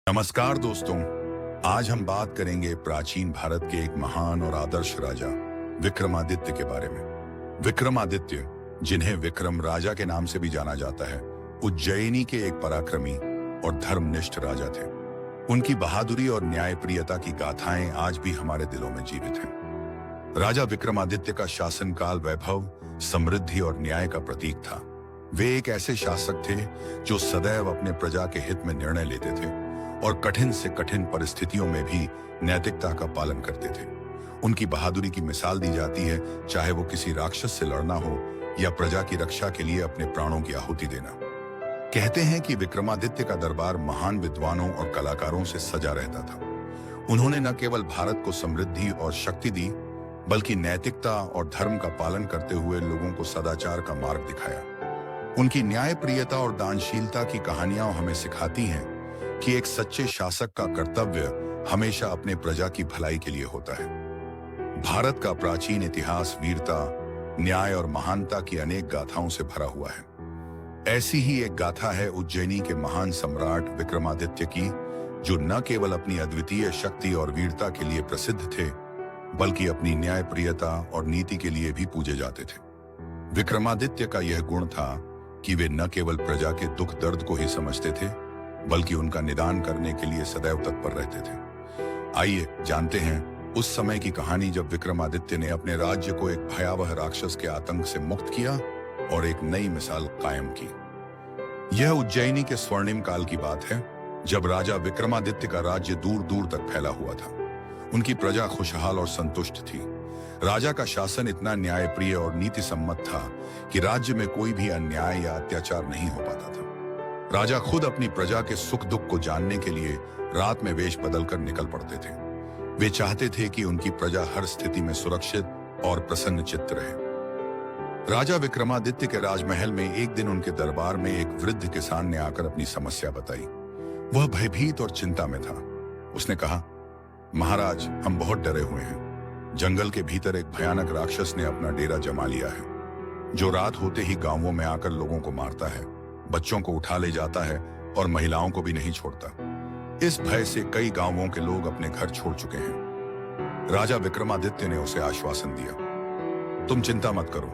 नमस्कार दोस्तों, आज हम बात करेंगे प्राचीन भारत के एक महान और आदर्श राजा विक्रमादित्य के बारे में। विक्रमादित्य, जिन्हें विक्रम राजा के नाम से भी जाना जाता है, उज्जैनी के एक पराक्रमी और धर्मनिष्ठ राजा थे। उनकी बहादुरी और न्यायप्रियता की गाथाएं आज भी हमारे दिलों में जीवित हैं। राजा विक्रमादित्य का शासनकाल वैभव, समृद्धि और न्याय का प्रतीक था। वे एक ऐसे शासक थे जो सदैव अपने प्रजा के हित में निर्णय लेते थे और कठिन से कठिन परिस्थितियों में भी नैतिकता का पालन करते थे। उनकी बहादुरी की मिसाल दी जाती है, चाहे वो किसी राक्षस से लड़ना हो या प्रजा की रक्षा के लिए अपने प्राणों की आहुति देना। कहते हैं कि विक्रमादित्य का दरबार महान विद्वानों और कलाकारों से सजा रहता था। उन्होंने न केवल भारत को समृद्धि और शक्ति दी, बल्कि नैतिकता और धर्म का पालन करते हुए लोगों को सदाचार का मार्ग दिखाया। उनकी न्यायप्रियता और दानशीलता की कहानियां हमें सिखाती हैं कि एक सच्चे शासक का कर्तव्य हमेशा अपने प्रजा की भलाई के लिए होता है। भारत का प्राचीन इतिहास वीरता, न्याय और महानता की अनेक गाथाओं से भरा हुआ है। ऐसी ही एक गाथा है उज्जैनी के महान सम्राट विक्रमादित्य की, जो न केवल अपनी अद्वितीय शक्ति और वीरता के लिए प्रसिद्ध थे, बल्कि अपनी न्यायप्रियता और नीति के लिए भी पूजे जाते थे। विक्रमादित्य का यह गुण था कि वे न केवल प्रजा के दुख दर्द को ही समझते थे, बल्कि उनका निदान करने के लिए सदैव तत्पर रहते थे। आइए जानते हैं उस समय की कहानी जब विक्रमादित्य ने अपने राज्य को एक भयावह राक्षस के आतंक से मुक्त किया और एक नई मिसाल कायम की। यह उज्जैनी के स्वर्णिम काल की बात है, जब राजा विक्रमादित्य का राज्य दूर दूर तक फैला हुआ था। उनकी प्रजा खुशहाल और संतुष्ट थी। राजा का शासन इतना न्यायप्रिय और नीति सम्मत था कि राज्य में कोई भी अन्याय या अत्याचार नहीं हो पाता था। राजा खुद अपनी प्रजा के सुख दुख को जानने के लिए रात में वेश बदलकर निकल पड़ते थे। वे चाहते थे कि उनकी प्रजा हर स्थिति में सुरक्षित और प्रसन्न चित्त रहे। राजा विक्रमादित्य के राजमहल में एक दिन उनके दरबार में एक वृद्ध किसान ने आकर अपनी समस्या बताई। वह भयभीत और चिंता में था। उसने कहा, महाराज, हम बहुत डरे हुए हैं। जंगल के भीतर एक भयानक राक्षस ने अपना डेरा जमा लिया है, जो रात होते ही गांवों में आकर लोगों को मारता है, बच्चों को उठा ले जाता है और महिलाओं को भी नहीं छोड़ता। इस भय से कई गांवों के लोग अपने घर छोड़ चुके हैं। राजा विक्रमादित्य ने उसे आश्वासन दिया, तुम चिंता मत करो,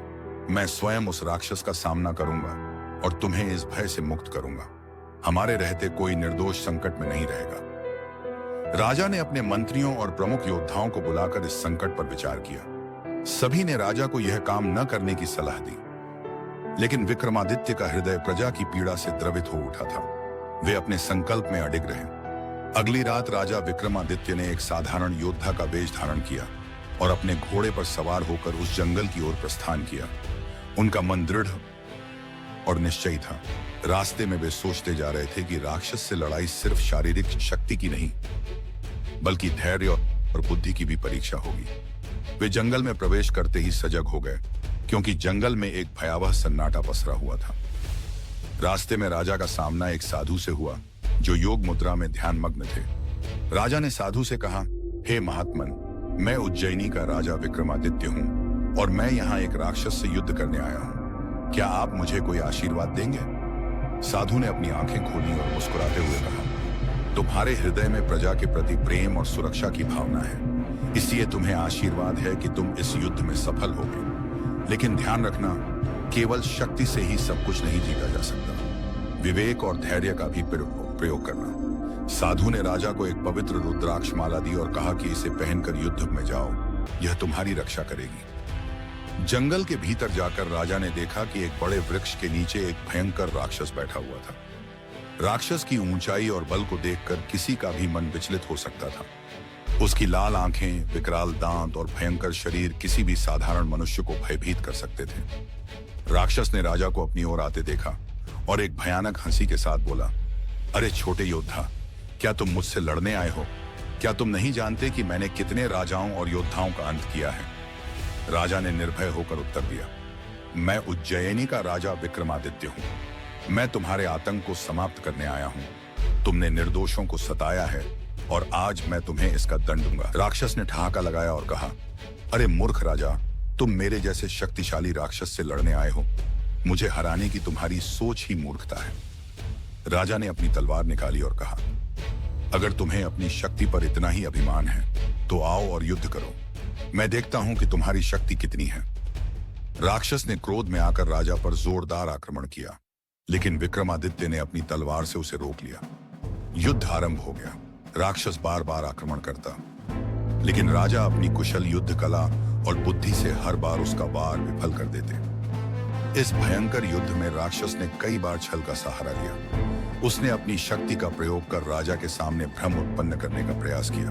मैं स्वयं उस राक्षस का सामना करूंगा और तुम्हें इस भय से मुक्त करूंगा। हमारे रहते कोई निर्दोष संकट में नहीं रहेगा। राजा ने अपने मंत्रियों और प्रमुख योद्धाओं को बुलाकर इस संकट पर विचार किया। सभी ने राजा को यह काम न करने की सलाह दी, लेकिन विक्रमादित्य का हृदय प्रजा की पीड़ा से द्रवित हो उठा था। वे अपने संकल्प में अडिग रहे। अगली रात राजा विक्रमादित्य ने एक साधारण योद्धा का वेश धारण किया और अपने घोड़े पर सवार होकर उस जंगल की ओर प्रस्थान किया। उनका मन दृढ़ और निश्चयी था। रास्ते में वे सोचते जा रहे थे कि राक्षस से लड़ाई सिर्फ शारीरिक शक्ति की नहीं, बल्कि धैर्य और बुद्धि की भी परीक्षा होगी। वे जंगल में प्रवेश करते ही सजग हो गए, क्योंकि जंगल में एक भयावह सन्नाटा पसरा हुआ था। रास्ते में राजा का सामना एक साधु से हुआ, जो योग मुद्रा में ध्यानमग्न थे। राजा ने साधु से कहा, हे महात्मन, मैं उज्जैनी का राजा विक्रमादित्य हूँ और मैं यहाँ एक राक्षस से युद्ध करने आया हूँ। क्या आप मुझे कोई आशीर्वाद देंगे? साधु ने अपनी आंखें खोली और मुस्कुराते हुए कहा, तुम्हारे हृदय में प्रजा के प्रति प्रेम और सुरक्षा की भावना है, इसलिए तुम्हें आशीर्वाद है कि तुम इस युद्ध में सफल होगे। लेकिन ध्यान रखना, केवल शक्ति से ही सब कुछ नहीं जीता जा सकता। विवेक और धैर्य का भी प्रयोग करना। साधु ने राजा को एक पवित्र रुद्राक्ष माला दी और कहा कि इसे पहनकर युद्ध में जाओ, यह तुम्हारी रक्षा करेगी। जंगल के भीतर जाकर राजा ने देखा कि एक बड़े वृक्ष के नीचे एक भयंकर राक्षस बैठा हुआ था। राक्षस की ऊंचाई और बल को देखकर किसी का भी मन विचलित हो सकता था। उसकी लाल आंखें, विकराल दांत और भयंकर शरीर किसी भी साधारण मनुष्य को भयभीत कर सकते थे। राक्षस ने राजा को अपनी ओर आते देखा और एक भयानक हंसी के साथ बोला, अरे छोटे योद्धा, क्या तुम मुझसे लड़ने आए हो? क्या तुम नहीं जानते कि मैंने कितने राजाओं और योद्धाओं का अंत किया है? राजा ने निर्भय होकर उत्तर दिया, मैं उज्जैनी का राजा विक्रमादित्य हूँ। मैं तुम्हारे आतंक को समाप्त करने आया हूँ। तुमने निर्दोषों को सताया है और आज मैं तुम्हें इसका दंड दूंगा। राक्षस ने ठहाका लगाया और कहा, अरे मूर्ख राजा, तुम मेरे जैसे शक्तिशाली राक्षस से लड़ने आए हो। मुझे हराने की तुम्हारी सोच ही मूर्खता है। राजा ने अपनी तलवार निकाली और कहा, अगर तुम्हें अपनी शक्ति पर इतना ही अभिमान है तो आओ और युद्ध करो। मैं देखता हूं कि तुम्हारी शक्ति कितनी है। राक्षस ने क्रोध में आकर राजा पर जोरदार आक्रमण किया, लेकिन विक्रमादित्य ने अपनी तलवार से उसे रोक लिया। युद्ध आरंभ हो गया। राक्षस बार बार आक्रमण करता, लेकिन राजा अपनी कुशल युद्ध कला और बुद्धि से हर बार उसका वार विफल कर देते। इस भयंकर युद्ध में राक्षस ने कई बार छल का सहारा लिया। उसने अपनी शक्ति का प्रयोग कर राजा के सामने भ्रम उत्पन्न करने का प्रयास किया।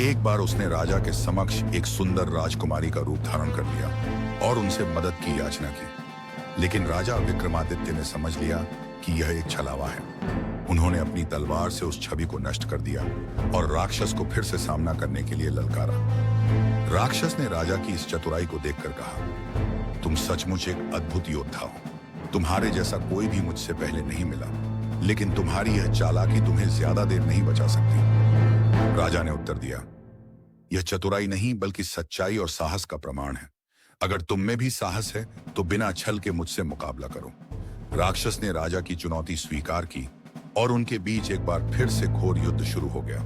एक बार उसने राजा के समक्ष एक सुंदर राजकुमारी का रूप धारण कर लिया और उनसे मदद की याचना की, लेकिन राजा विक्रमादित्य ने समझ लिया कि यह एक छलावा है। उन्होंने अपनी तलवार से उस छवि को नष्ट कर दिया और राक्षस को फिर से सामना करने के लिए ललकारा। राक्षस ने राजा की इस चतुराई को देखकर कहा, तुम सचमुच एक अद्भुत योद्धा हो। तुम्हारे जैसा कोई भी मुझसे पहले नहीं मिला, लेकिन तुम्हारी यह चालाकी तुम्हें ज्यादा देर नहीं बचा सकती। राजा ने उत्तर दिया, यह चतुराई नहीं बल्कि सच्चाई और साहस का प्रमाण है। अगर तुम में भी साहस है तो बिना छल के मुझसे मुकाबला करो। राक्षस ने राजा की चुनौती स्वीकार की और उनके बीच एक बार फिर से घोर युद्ध शुरू हो गया।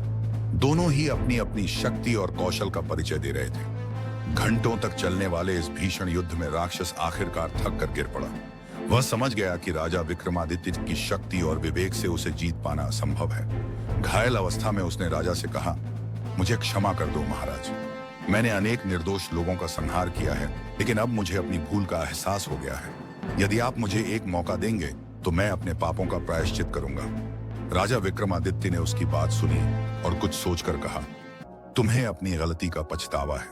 दोनों ही अपनी अपनी शक्ति और कौशल का परिचय दे रहे थे। घंटों तक चलने वाले इस भीषण युद्ध में राक्षस आखिरकार थक कर गिर पड़ा। वह समझ गया कि राजा विक्रमादित्य की शक्ति और विवेक से उसे जीत पाना असंभव है। घायल अवस्था में उसने राजा से कहा, मुझे क्षमा कर दो महाराज। मैंने अनेक निर्दोष लोगों का संहार किया है, लेकिन अब मुझे अपनी भूल का एहसास हो गया है। यदि आप मुझे एक मौका देंगे तो मैं अपने पापों का प्रायश्चित करूंगा। राजा विक्रमादित्य ने उसकी बात सुनी और कुछ सोचकर कहा, तुम्हें अपनी गलती का पछतावा है,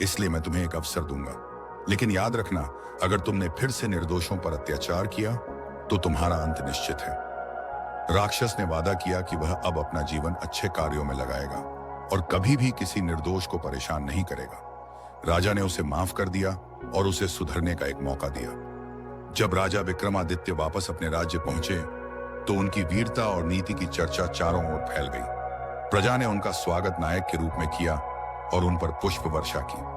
इसलिए मैं तुम्हें एक अवसर दूंगा। लेकिन याद रखना, अगर तुमने फिर से निर्दोषों पर अत्याचार किया तो तुम्हारा अंत निश्चित है। राक्षस ने वादा किया कि वह अब अपना जीवन अच्छे कार्यों में लगाएगा और कभी भी किसी निर्दोष को परेशान नहीं करेगा। राजा ने उसे माफ कर दिया और उसे सुधरने का एक मौका दिया। जब राजा विक्रमादित्य वापस अपने राज्य पहुंचे तो उनकी वीरता और नीति की चर्चा चारों ओर फैल गई। प्रजा ने उनका स्वागत नायक के रूप में किया और उन पर पुष्प वर्षा की।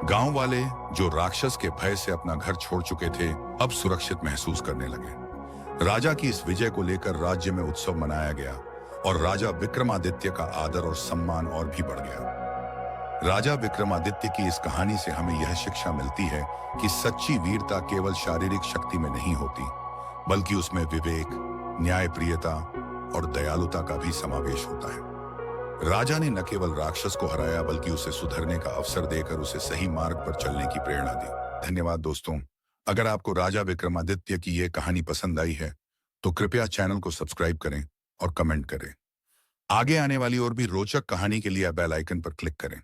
गांव वाले, जो राक्षस के भय से अपना घर छोड़ चुके थे, अब सुरक्षित महसूस करने लगे। राजा की इस विजय को लेकर राज्य में उत्सव मनाया गया और राजा विक्रमादित्य का आदर और सम्मान और भी बढ़ गया। राजा विक्रमादित्य की इस कहानी से हमें यह शिक्षा मिलती है कि सच्ची वीरता केवल शारीरिक शक्ति में नहीं होती, बल्कि उसमें विवेक, न्यायप्रियता और दयालुता का भी समावेश होता है। राजा ने न केवल राक्षस को हराया बल्कि उसे सुधरने का अवसर देकर उसे सही मार्ग पर चलने की प्रेरणा दी। धन्यवाद दोस्तों। अगर आपको राजा विक्रमादित्य की यह कहानी पसंद आई है तो कृपया चैनल को सब्सक्राइब करें और कमेंट करें। आगे आने वाली और भी रोचक कहानी के लिए बेल आइकन पर क्लिक करें।